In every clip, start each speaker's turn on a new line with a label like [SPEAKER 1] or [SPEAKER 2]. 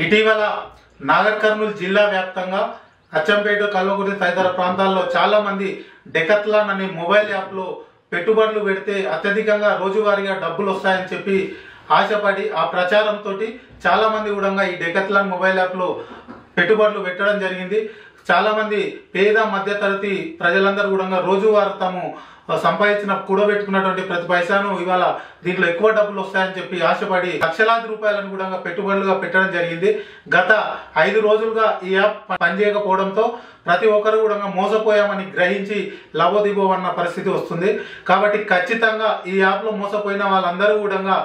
[SPEAKER 1] ఇటీవల నాగర్ కర్నూలు జిల్లా వ్యాప్తంగా అచ్చంపేట, కల్వకుర్తి తదితర ప్రాంతాల్లో చాలా మంది డెకత్లాన్ అనే మొబైల్ యాప్లో పెట్టుబడులు పెడితే అత్యధికంగా రోజువారీగా డబ్బులు వస్తాయని చెప్పి ఆశపడి ఆ ప్రచారంతో చాలా మంది కూడా ఈ డెకత్లాన్ మొబైల్ యాప్లో పెట్టుబడులు పెట్టడం జరిగింది. చాలా మంది పేద మధ్యతరగతి ప్రజలందరూ కూడా రోజువారీ తాము సంపాదించిన కూడబెట్టుకున్నటువంటి ప్రతి పైసాను ఇవాళ దీంట్లో ఎక్కువ డబ్బులు వస్తాయని చెప్పి ఆశపడి లక్షలాది రూపాయలను కూడా పెట్టుబడులుగా పెట్టడం జరిగింది. గత 5 రోజులుగా ఈ యాప్ పనిచేయకపోవడంతో ప్రతి ఒక్కరు కూడా మోసపోయామని గ్రహించి లబోదిబోవన్న పరిస్థితి వస్తుంది. కాబట్టి ఖచ్చితంగా ఈ యాప్లో మోసపోయిన వాళ్ళందరూ కూడా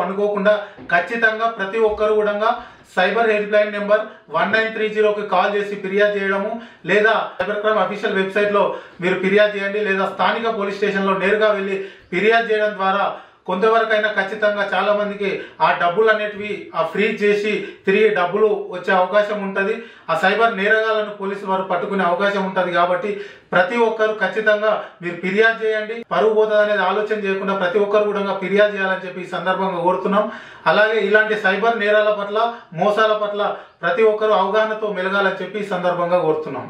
[SPEAKER 1] అనుకోకుండా ఖచ్చితంగా ప్రతి ఒక్కరు కూడా సైబర్ హెల్ప్ లైన్ నెంబర్ 1930కి కాల్ చేసి ఫిర్యాదు చేయడము, లేదా సైబర్ క్రైమ్ అఫీషియల్ వెబ్సైట్లో మీరు ఫిర్యాదు చేయండి, లేదా స్థానిక పోలీస్ స్టేషన్లో నేరుగా వెళ్ళి ఫిర్యాదు చేయడం ద్వారా కొంతవరకైనా ఖచ్చితంగా చాలా మందికి ఆ డబ్బులు అనేటివి ఫ్రీజ్ చేసి తిరిగి డబ్బులు వచ్చే అవకాశం ఉంటుంది. ఆ సైబర్ నేరగాళ్లను పోలీసు వారు పట్టుకునే అవకాశం ఉంటుంది. కాబట్టి ప్రతి ఒక్కరు ఖచ్చితంగా మీరు ఫిర్యాదు చేయండి. పరువు పోతుంది అనేది ఆలోచన చేయకుండా ప్రతి ఒక్కరు కూడా ఫిర్యాదు చేయాలని చెప్పి ఈ సందర్భంగా కోరుతున్నాం. అలాగే ఇలాంటి సైబర్ నేరాల పట్ల, మోసాల పట్ల ప్రతి ఒక్కరు అవగాహనతో మెలగాలని చెప్పి ఈ సందర్భంగా కోరుతున్నాం.